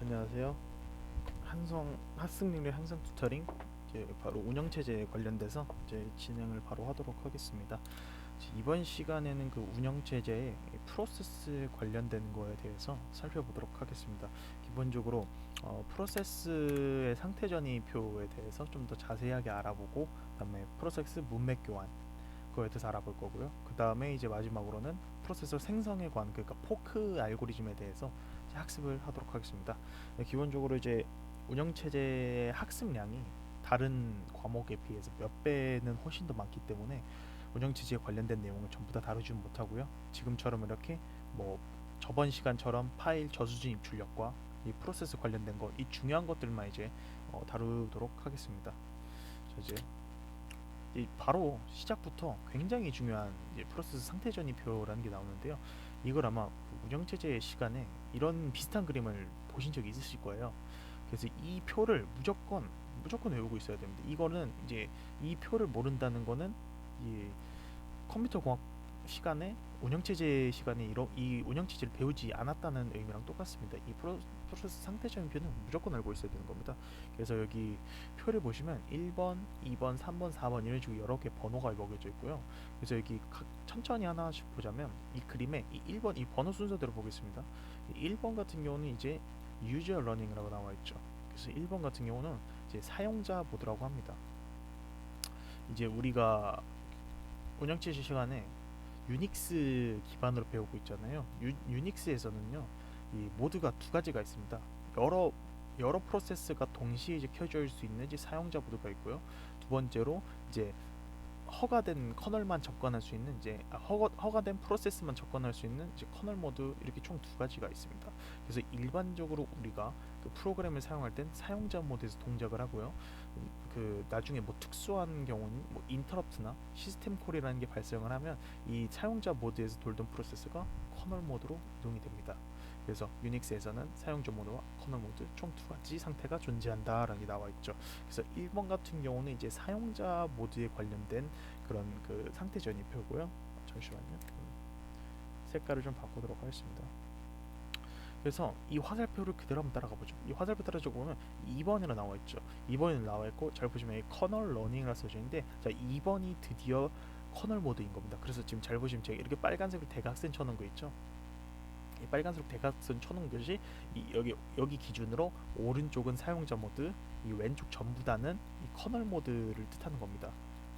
안녕하세요. 한성 학습능력 향상 튜터링 이제 바로 운영체제에 관련돼서 이제 진행을 바로 하도록 하겠습니다. 이번 시간에는 그 운영체제의 프로세스에 관련된 거에 대해서 살펴보도록 하겠습니다. 기본적으로 프로세스의 상태 전이표에 대해서 좀 더 자세하게 알아보고, 그다음에 프로세스 문맥 교환 그거에 대해서 알아볼 거고요. 그 다음에 이제 마지막으로는 프로세서 생성에 관한, 그러니까 포크 알고리즘에 대해서 이제 학습을 하도록 하겠습니다. 네, 기본적으로 이제 운영체제의 학습량이 다른 과목에 비해서 몇 배는 훨씬 더 많기 때문에 운영체제에 관련된 내용을 전부 다 다루지는 못하고요. 지금처럼 이렇게 뭐 저번 시간처럼 파일 저수진 입출력과 이 프로세스 관련된 거, 이 중요한 것들만 이제 다루도록 하겠습니다. 이제 바로 시작부터 굉장히 중요한 이제 프로세스 상태 전이표라는 게 나오는데요. 이걸 아마 그 운영체제 시간에 이런 비슷한 그림을 보신 적이 있으실 거예요. 그래서 이 표를 무조건 외우고 있어야 됩니다. 이거는 이제 이 표를 모른다는 거는 이 컴퓨터 공학 시간에 운영체제 시간에 이 운영체제를 배우지 않았다는 의미랑 똑같습니다. 이 프로세스 상태 전표는 무조건 알고 있어야 되는 겁니다. 그래서 여기 표를 보시면 1번, 2번, 3번, 4번 이런 식으로 여러 개 번호가 먹여져 있고요. 그래서 여기 천천히 하나씩 보자면 이 그림에 이 1번 이 번호 순서대로 보겠습니다. 1번 같은 경우는 이제 유저 러닝이라고 나와 있죠. 그래서 1번 같은 경우는 이제 사용자 모드라고 합니다. 이제 우리가 운영체제 시간에 유닉스 기반으로 배우고 있잖아요. 유닉스에서는요, 이 모드가 두 가지가 있습니다. 여러 프로세스가 동시에 이제 켜질 수 있는 이제 사용자 모드가 있고요. 두 번째로 이제 허가된 커널만 접근할 수 있는 이제 허가된 프로세스만 접근할 수 있는 이제 커널 모드, 이렇게 총 두 가지가 있습니다. 그래서 일반적으로 우리가 그 프로그램을 사용할 땐 사용자 모드에서 동작을 하고요. 그 나중에 뭐 특수한 경우는 뭐 인터럽트나 시스템 콜이라는 게 발생을 하면 이 사용자 모드에서 돌던 프로세스가 커널 모드로 이동이 됩니다. 그래서 유닉스에서는 사용자 모드와 커널 모드 총 두 가지 상태가 존재한다라는 게 나와 있죠. 그래서 1번 같은 경우는 이제 사용자 모드에 관련된 그런 그 상태 전이표고요. 잠시만요. 색깔을 좀 바꾸도록 하겠습니다. 그래서 이 화살표를 그대로 한번 따라가 보죠. 이 화살표 따라가 보면 2번이라 나와 있죠. 2번이 나와 있고, 잘 보시면 이 커널 러닝이라 써져 있는데, 자, 2번이 드디어 커널 모드인 겁니다. 그래서 지금 잘 보시면 제가 이렇게 빨간색으로 대각선 쳐놓은 거 있죠. 이 빨간색 대각선 쳐놓은 것이 여기 기준으로 오른쪽은 사용자 모드, 이 왼쪽 전부 다는 이 커널 모드를 뜻하는 겁니다.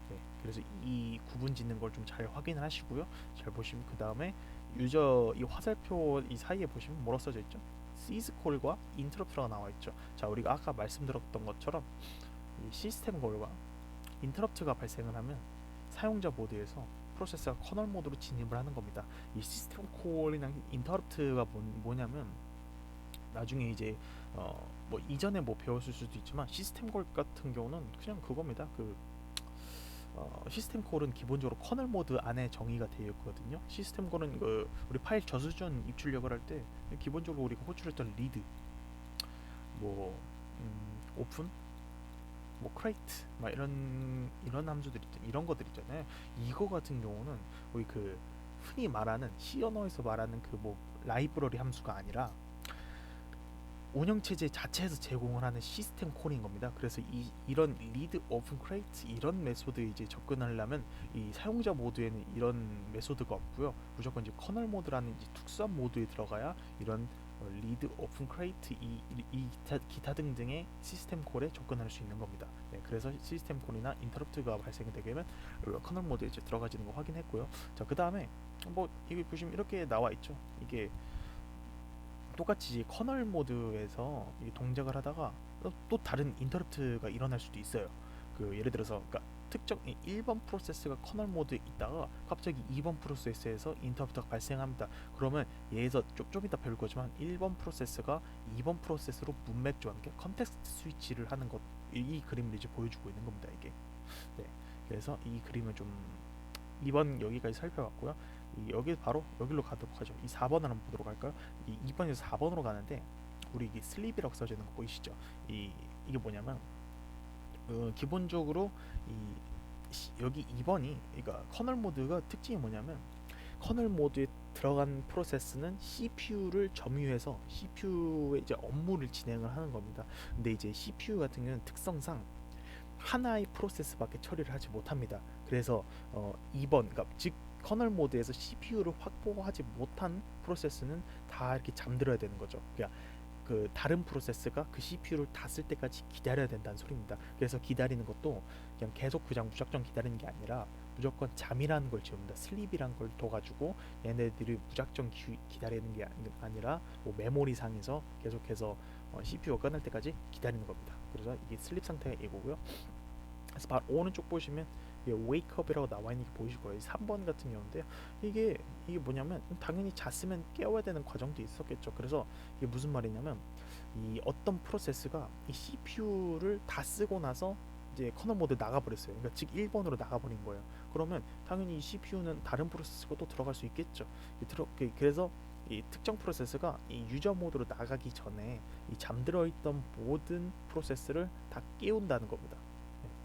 네, 그래서 이 구분 짓는 걸 좀 잘 확인을 하시고요. 잘 보시면 그 다음에 유저 이 화살표 이 사이에 보시면 뭐라 써져 있죠? 시스콜과 인터럽트가 나와 있죠. 자, 우리가 아까 말씀드렸던 것처럼 이 시스템 콜과 인터럽트가 발생을 하면 사용자 모드에서 프로세스가 커널 모드로 진입을 하는 겁니다. 이 시스템 콜이나 인터럽트가 뭐냐면 나중에 이제 뭐 이전에 뭐 배웠을 수도 있지만, 시스템 콜 같은 경우는 그냥 그겁니다. 시스템 콜은 기본적으로 커널 모드 안에 정의가 되어 있거든요. 시스템 콜은 그 우리 파일 저수준 입출력을 할 때 기본적으로 우리가 호출했던 리드, 뭐 오픈, 뭐 크레이트, 막 이런 함수들 있죠. 이런 것들 있잖아요. 이거 같은 경우는 우리 그 흔히 말하는 C 언어에서 말하는 그 뭐 라이브러리 함수가 아니라 운영체제 자체에서 제공을 하는 시스템 콜인 겁니다. 그래서 이런 리드 오픈 크레이트 이런 메소드에 이제 접근하려면 이 사용자 모드에는 이런 메소드가 없고요. 무조건 이제 커널 모드라는 이제 특수한 모드에 들어가야 이런 리드 오픈 크레이트 기타 등등의 시스템 콜에 접근할 수 있는 겁니다. 네, 그래서 시스템 콜이나 인터럽트가 발생이 되면 커널 모드에 이제 들어가지는 거 확인했고요. 자, 그 다음에 뭐 이거 보시면 이렇게 나와 있죠. 이게 똑같이 커널 모드에서 이 동작을 하다가 또 다른 인터럽트가 일어날 수도 있어요. 그 예를 들어서 그러니까 특정 1번 프로세스가 커널 모드에 있다가 갑자기 2번 프로세스에서 인터럽트가 발생합니다. 그러면 얘에서 좀 이따 배울 거지만 1번 프로세스가 2번 프로세스로 문맥 교환, 컨텍스트 스위치를 하는 것, 이 그림을 이제 보여주고 있는 겁니다. 이게. 네. 그래서 이 그림을 좀 2번 여기까지 살펴봤고요. 여기 바로 여기로 가도록 하죠. 이 4번을 한번 보도록 할까요? 이 2번에서 4번으로 가는데, 우리 이게 슬립이라고 써져 있는 거 보이시죠? 이게 뭐냐면 기본적으로 여기 2번이, 그러니까 커널 모드가 특징이 뭐냐면, 커널 모드의 들어간 프로세스는 CPU를 점유해서 CPU의 이제 업무를 진행을 하는 겁니다. 근데 이제 CPU 같은 경우는 특성상 하나의 프로세스밖에 처리를 하지 못합니다. 그래서 2번, 그러니까 즉 커널 모드에서 CPU를 확보하지 못한 프로세스는 다 이렇게 잠들어야 되는 거죠. 그러니까 그 다른 프로세스가 그 CPU를 다 쓸 때까지 기다려야 된다는 소리입니다. 그래서 기다리는 것도 그냥 계속 그냥 무작정 기다리는 게 아니라 무조건 잠이라는 걸 지웁니다. 슬립이란 걸 둬가지고 얘네들이 무작정 기다리는 게 아니라 뭐 메모리 상에서 계속해서 CPU가 끊을 때까지 기다리는 겁니다. 그래서 이게 슬립 상태가 이거고요. 그래서 바로 오른쪽 보시면 wake up이라고 나와 있는 게 보이실 거예요. 3번 같은 경우인데요. 이게 뭐냐면 당연히 잤으면 깨워야 되는 과정도 있었겠죠. 그래서 이게 무슨 말이냐면 이 어떤 프로세스가 이 CPU를 다 쓰고 나서 이제 커널 모드 나가버렸어요. 그러니까 즉 1번으로 나가버린 거예요. 그러면 당연히 이 CPU는 다른 프로세스가 또 들어갈 수 있겠죠. 그래서 이 특정 프로세스가 이 유저 모드로 나가기 전에 이 잠들어 있던 모든 프로세스를 다 깨운다는 겁니다.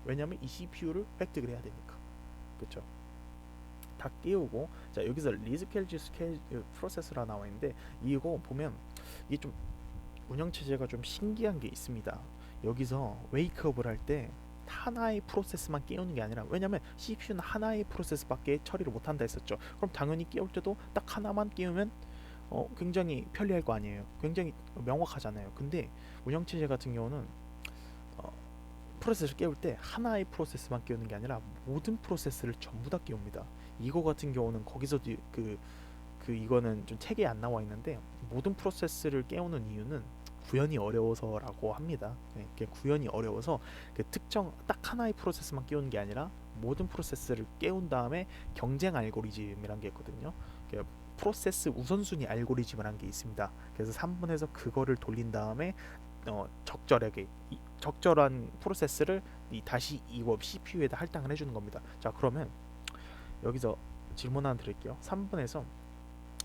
왜냐면 이 CPU를 획득을 해야 되니까. 그렇죠? 다 깨우고, 자 여기서 리스켈지 프로세스라 나와 있는데 이거 보면 이게 좀 운영 체제가 좀 신기한 게 있습니다. 여기서 웨이크업을 할 때 하나의 프로세스만 깨우는 게 아니라, 왜냐면 CPU는 하나의 프로세스밖에 처리를 못 한다 했었죠. 그럼 당연히 깨울 때도 딱 하나만 깨우면 굉장히 편리할 거 아니에요. 굉장히 명확하잖아요. 근데 운영 체제 같은 경우는 프로세스를 깨울 때 하나의 프로세스만 깨우는 게 아니라 모든 프로세스를 전부 다 깨웁니다. 이거 같은 경우는 거기서도 이거는 좀 책에 안 나와 있는데, 모든 프로세스를 깨우는 이유는 구현이 어려워서라고 합니다. 네, 구현이 어려워서 그 특정 딱 하나의 프로세스만 깨우는 게 아니라 모든 프로세스를 깨운 다음에 경쟁 알고리즘이란 게 있거든요. 프로세스 우선순위 알고리즘이란 게 있습니다. 그래서 3분에서 그거를 돌린 다음에 적절하게 적절한 프로세스를 다시 이거 CPU에다 할당을 해주는 겁니다. 자 그러면 여기서 질문 하나 드릴게요. 3분에서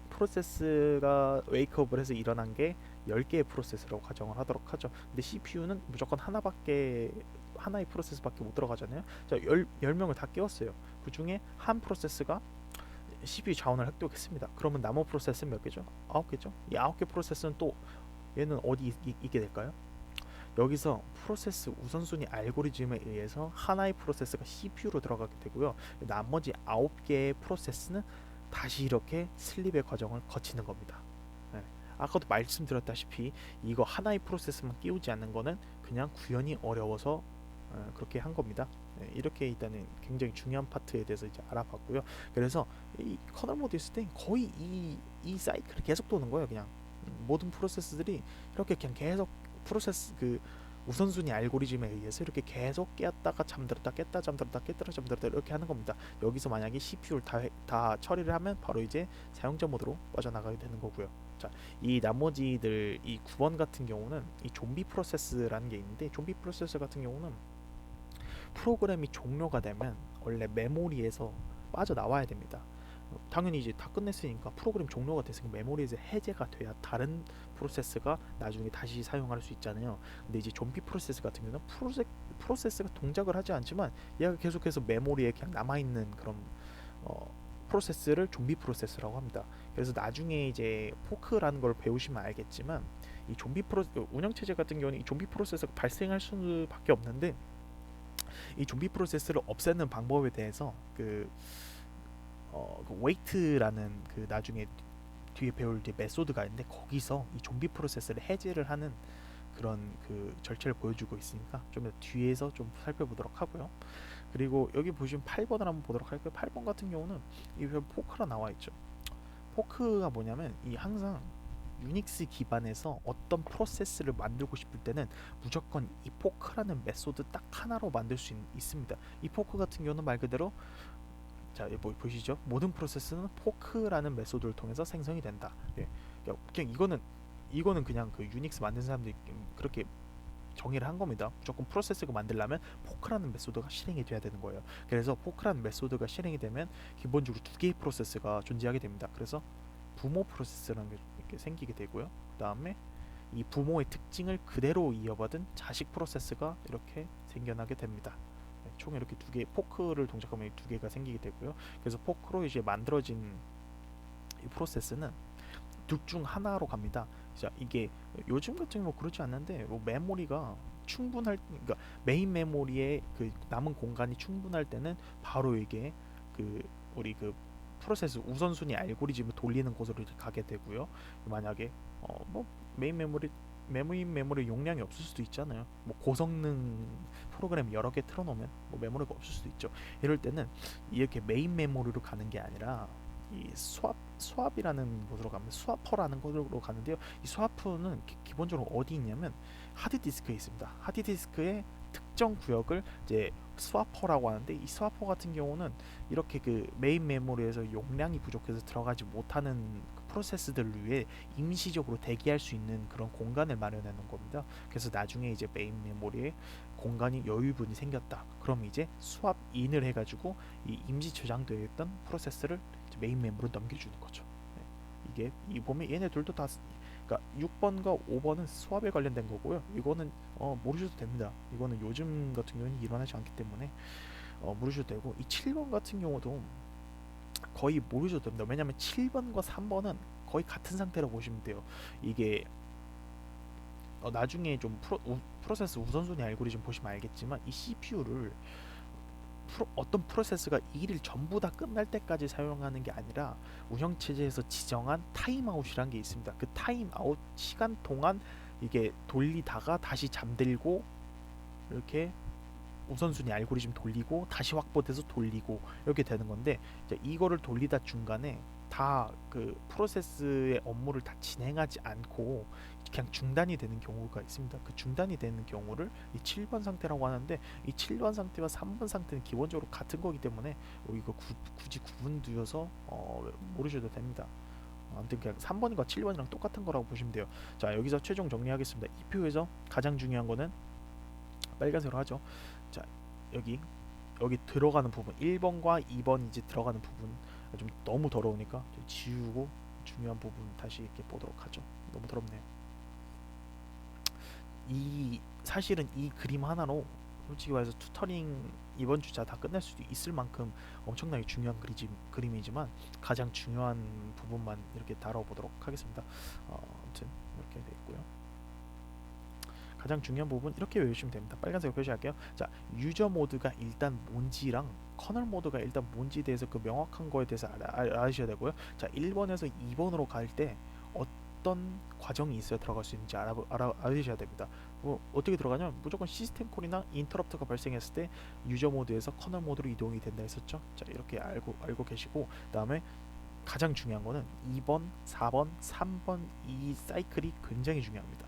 프로세스가 웨이크업을 해서 일어난 게 10개의 프로세스라고 가정을 하도록 하죠. 근데 CPU는 무조건 하나의 프로세스밖에 못 들어가잖아요. 자 10명을 다 깨웠어요. 그 중에 한 프로세스가 CPU 자원을 획득했습니다. 그러면 나머지 프로세스는 몇 개죠? 9개죠. 이 9개 프로세스는 또 얘는 어디 있게 될까요? 여기서 프로세스 우선순위 알고리즘에 의해서 하나의 프로세스가 CPU로 들어가게 되고요. 나머지 9개의 프로세스는 다시 이렇게 슬립의 과정을 거치는 겁니다. 네. 아까도 말씀드렸다시피 이거 하나의 프로세스만 끼우지 않는 거는 그냥 구현이 어려워서 그렇게 한 겁니다. 네, 이렇게 일단은 굉장히 중요한 파트에 대해서 이제 알아봤고요. 그래서 이 커널 모드 있을 때 거의 이 사이클이 계속 도는 거예요. 그냥 모든 프로세스들이 이렇게 그냥 계속 프로세스 우선순위 알고리즘에 의해서 이렇게 계속 깨었다가 잠들었다 깼다 잠들었다 깼다 잠들었다 이렇게 하는 겁니다. 여기서 만약에 CPU를 다 처리를 하면 바로 이제 사용자 모드로 빠져나가게 되는 거고요. 자, 이 나머지들 이 9번 같은 경우는 이 좀비 프로세스라는 게 있는데, 좀비 프로세스 같은 경우는 프로그램이 종료가 되면 원래 메모리에서 빠져나와야 됩니다. 당연히 이제 다 끝냈으니까 프로그램 종료가 됐으니까 메모리에서 해제가 돼야 다른 프로세스가 나중에 다시 사용할 수 있잖아요. 근데 이제 좀비 프로세스 같은 경우는 프로세스가 동작을 하지 않지만 얘가 계속해서 메모리에 그냥 남아있는 그런 프로세스를 좀비 프로세스라고 합니다. 그래서 나중에 이제 포크라는 걸 배우시면 알겠지만 이 좀비 운영 체제 같은 경우는 이 좀비 프로세스가 발생할 수밖에 없는데, 이 좀비 프로세스를 없애는 방법에 대해서 그 웨이트라는 그 나중에 뒤에 배울 이제 메소드가 있는데, 거기서 이 좀비 프로세스를 해제를 하는 그런 그 절차를 보여주고 있으니까 좀 뒤에서 좀 살펴보도록 하고요. 그리고 여기 보시면 8번을 한번 보도록 할게요. 8번 같은 경우는 이 포크가 나와 있죠. 포크가 뭐냐면 이 항상 유닉스 기반에서 어떤 프로세스를 만들고 싶을 때는 무조건 이 포크라는 메소드 딱 하나로 만들 수 있습니다. 이 포크 같은 경우는 말 그대로, 자, 보시죠. 모든 프로세스는 포크라는 메소드를 통해서 생성이 된다. 예. 그냥 이거는 그냥 그 유닉스 만든 사람들이 그렇게 정의를 한 겁니다. 무조건 프로세스가 만들려면 포크라는 메소드가 실행이 돼야 되는 거예요. 그래서 포크라는 메소드가 실행이 되면 기본적으로 두 개의 프로세스가 존재하게 됩니다. 그래서 부모 프로세스라는 게 이렇게 생기게 되고요. 그다음에 이 부모의 특징을 그대로 이어받은 자식 프로세스가 이렇게 생겨나게 됩니다. 총 이렇게 두 개, 포크를 동작하면 두 개가 생기게 되고요. 그래서 포크로 이제 만들어진 이 프로세스는 둘 중 하나로 갑니다. 자, 이게 요즘 같은 뭐 그렇지 않는데 뭐 메모리가 충분할, 그러니까 메인 메모리에 그 남은 공간이 충분할 때는 바로 이게 그 우리 그 프로세스 우선순위 알고리즘을 돌리는 곳으로 이제 가게 되고요. 만약에 뭐 메인 메모리 용량이 없을 수도 있잖아요. 뭐 고성능 프로그램 여러 개 틀어놓으면 뭐 메모리가 없을 수도 있죠. 이럴 때는 이렇게 메인 메모리로 가는 게 아니라 이 스왑이라는 곳으로 가면 스와퍼라는 곳으로 가는데요. 이 스와퍼는 기본적으로 어디 있냐면 하드디스크에 있습니다. 하드디스크의 특정 구역을 이제 스와퍼라고 하는데, 이 스와퍼 같은 경우는 이렇게 그 메인 메모리에서 용량이 부족해서 들어가지 못하는 그 프로세스들을 위해 임시적으로 대기할 수 있는 그런 공간을 마련해 놓은 겁니다. 그래서 나중에 이제 메인 메모리에 공간이 여유분이 생겼다. 그럼 이제 스왑 인을 해가지고 이 임시 저장되어 있던 프로세스를 메인 메모로 넘겨주는 거죠. 네. 이게 이 보면 얘네 둘도 다 그러니까 6번과 5번은 스왑에 관련된 거고요. 이거는 모르셔도 됩니다. 이거는 요즘 같은 경우는 일어나지 않기 때문에 모르셔도 되고, 이 7번 같은 경우도 거의 모르셔도 됩니다. 왜냐하면 7번과 3번은 거의 같은 상태로 보시면 돼요. 이게 나중에 좀 프로세스 우선순위 알고리즘 보시면 알겠지만, 이 CPU를 어떤 프로세스가 이 일을 전부 다 끝날 때까지 사용하는 게 아니라 운영체제에서 지정한 타임아웃이라는 게 있습니다. 그 타임아웃 시간 동안 이게 돌리다가 다시 잠들고, 이렇게 우선순위 알고리즘 돌리고 다시 확보돼서 돌리고, 이렇게 되는 건데, 이제 이거를 돌리다 중간에 다 그 프로세스의 업무를 다 진행하지 않고 그냥 중단이 되는 경우가 있습니다. 그 중단이 되는 경우를 이 7번 상태라고 하는데, 이 7번 상태와 3번 상태는 기본적으로 같은 거기 때문에 이거 굳이 구분두어서 모르셔도 됩니다. 아무튼 그냥 3번과 7번이랑 똑같은 거라고 보시면 돼요. 자, 여기서 최종 정리하겠습니다. 이 표에서 가장 중요한 거는 빨간색으로 하죠. 자, 여기 들어가는 부분 1번과 2번 이제 들어가는 부분 좀 너무 더러우니까 좀 지우고 중요한 부분 다시 이렇게 보도록 하죠. 너무 더럽네요. 이 사실은 이 그림 하나로 솔직히 말해서 투터링 이번 주차 다 끝낼 수도 있을 만큼 엄청나게 중요한 그림이지만, 가장 중요한 부분만 이렇게 다뤄보도록 하겠습니다. 아무튼 이렇게 돼 있고요. 가장 중요한 부분 이렇게 외우시면 됩니다. 빨간색으로 표시할게요. 자, 유저 모드가 일단 뭔지랑 커널 모드가 일단 뭔지에 대해서 그 명확한 거에 대해서 알아셔야 되고요. 자, 1번에서 2번으로 갈 때 어떤 과정이 있어야 들어갈 수 있는지 알아셔야 됩니다. 뭐 어떻게 들어가냐면 무조건 시스템 콜이나 인터럽트가 발생했을 때 유저 모드에서 커널 모드로 이동이 된다 했었죠. 자, 이렇게 알고 계시고, 그다음에 가장 중요한 거는 2번, 4번, 3번 이 사이클이 굉장히 중요합니다.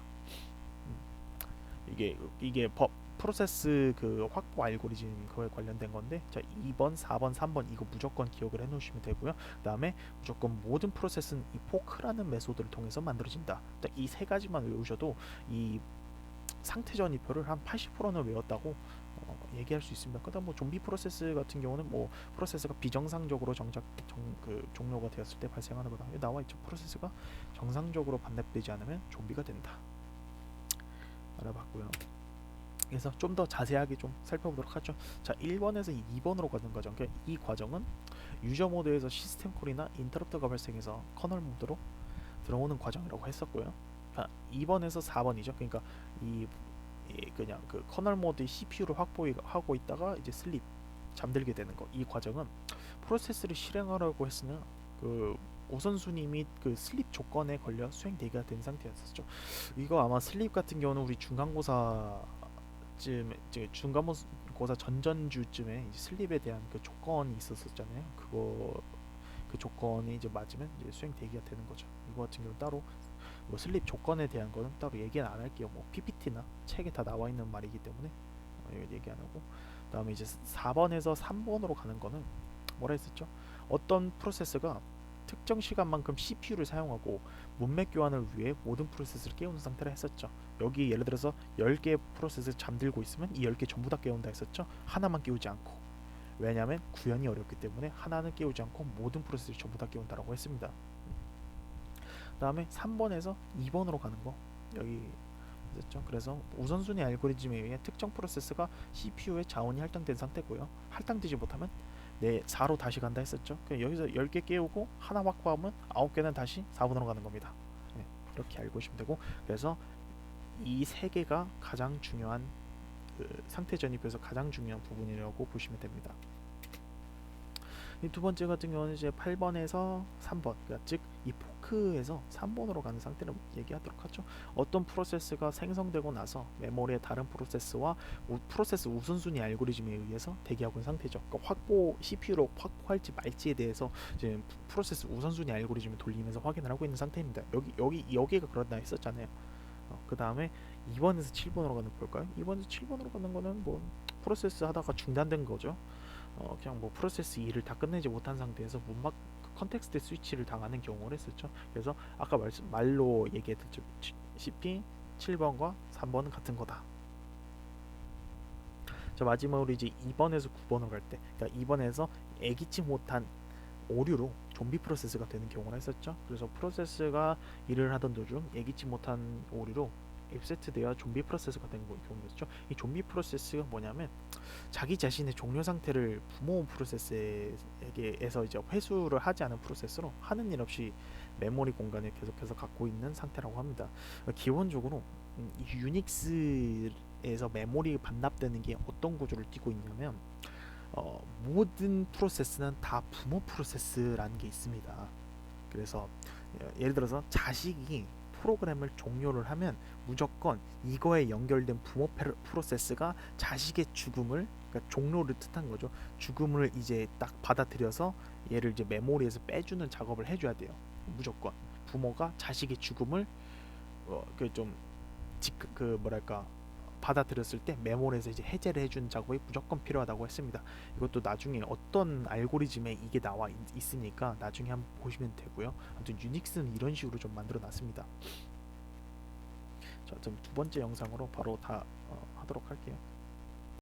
이게 프로세스 그 확보 알고리즘 그거에 관련된 건데, 자, 2번, 4번, 3번 이거 무조건 기억을 해 놓으시면 되고요. 그다음에 무조건 모든 프로세스는 이 포크라는 메소드를 통해서 만들어진다. 이 세 가지만 외우셔도 이 상태 전이표를 한 80%는 외웠다고 얘기할 수 있습니다. 그다음 뭐 좀비 프로세스 같은 경우는 뭐 프로세스가 비정상적으로 종료가 되었을 때 발생하는 거다. 여기 나와 있죠. 프로세스가 정상적으로 반납되지 않으면 좀비가 된다. 알아봤고요. 그래서 좀 더 자세하게 좀 살펴보도록 하죠. 자, 1번에서 2번으로 가는 과정. 이 과정은 유저 모드에서 시스템 콜이나 인터럽트가 발생해서 커널 모드로 들어오는 과정이라고 했었고요. 2번에서 4번이죠. 그러니까 그냥 그 커널 모드의 CPU를 확보하고 있다가 이제 잠들게 되는 거. 이 과정은 프로세스를 실행하려고 했으나 그 우선순위 및 그 슬립 조건에 걸려 수행되기가 된 상태였었죠. 이거 아마 슬립 같은 경우는 우리 중간고사 전전주쯤에 이제 슬립에 대한 그 조건이 있었었잖아요. 그 조건이 이제 맞으면 이제 수행되기가 되는 거죠. 이거 같은 경우 따로 뭐 슬립 조건에 대한 거는 따로 얘기는 안 할게요. 뭐 PPT나 책에 다 나와 있는 말이기 때문에 이거 얘기 안 하고, 그다음에 이제 4번에서 3번으로 가는 거는 뭐라 했었죠? 어떤 프로세스가 특정 시간만큼 CPU를 사용하고 문맥 교환을 위해 모든 프로세스를 깨우는 상태라 했었죠. 여기 예를 들어서 10개의 프로세스 잠들고 있으면 이 10개 전부 다 깨운다 했었죠. 하나만 깨우지 않고. 왜냐하면 구현이 어렵기 때문에 하나는 깨우지 않고 모든 프로세스를 전부 다 깨운다라고 했습니다. 다음에 3번에서 2번으로 가는 거 여기 있었죠. 그래서 우선순위 알고리즘에 의해 특정 프로세스가 CPU의 자원이 할당된 상태고요. 할당되지 못하면 네 4로 다시 간다 했었죠. 여기서 10개 깨우고 하나 확보하면 9개는 다시 4번으로 가는 겁니다. 네, 이렇게 알고 계시면 되고, 그래서 이 세 개가 가장 중요한 그 상태 전입에서 가장 중요한 부분이라고 보시면 됩니다. 이 두 번째 같은 경우는 이제 8번에서 3번, 그러니까 즉 이 포크에서 3번으로 가는 상태를 얘기하도록 하죠. 어떤 프로세스가 생성되고 나서 메모리의 다른 프로세스와 프로세스 우선순위 알고리즘에 의해서 대기하고 있는 상태죠. 그러니까 CPU로 확보할지 말지에 대해서 이제 프로세스 우선순위 알고리즘을 돌리면서 확인을 하고 있는 상태입니다. 여기가 그런다 했었잖아요. 그 다음에 2번에서 7번으로 가는 거 볼까요? 2번에서 7번으로 가는 거는 뭐 프로세스 하다가 중단된 거죠. 그냥 뭐 프로세스 2를 다 끝내지 못한 상태에서 문막 컨텍스트 스위치를 당하는 경우를 했었죠. 그래서 아까 말로 얘기했듯이 7번과 3번은 같은 거다. 자, 마지막으로 이제 2번에서 9번으로 갈 때, 그러니까 2번에서 예기치 못한 오류로 좀비 프로세스가 되는 경우를 했었죠. 그래서 프로세스가 일을 하던 도중 예기치 못한 오류로 앱세트되어 좀비 프로세스가 된 경우였죠. 이 좀비 프로세스가 뭐냐면 자기 자신의 종료 상태를 부모 프로세스에게서 이제 회수를 하지 않은 프로세스로 하는 일 없이 메모리 공간을 계속해서 갖고 있는 상태라고 합니다. 기본적으로 유닉스에서 메모리 반납되는 게 어떤 구조를 띠고 있냐면 모든 프로세스는 다 부모 프로세스라는 게 있습니다. 그래서 예를 들어서 자식이 프로그램을 종료를 하면 무조건 이거에 연결된 부모 프로세스가 자식의 죽음을, 그러니까 종료를 뜻한 거죠. 죽음을 이제 딱 받아들여서 얘를 이제 메모리에서 빼주는 작업을 해줘야 돼요. 무조건 부모가 자식의 죽음을 그 뭐랄까 받아들였을 때 메모리에서 이제 해제를 해주는 작업이 무조건 필요하다고 했습니다. 이것도 나중에 어떤 알고리즘에 이게 나와 있으니까 나중에 한번 보시면 되고요. 아무튼 유닉스는 이런 식으로 좀 만들어 놨습니다. 자, 두 번째 영상으로 바로 다 하도록 할게요.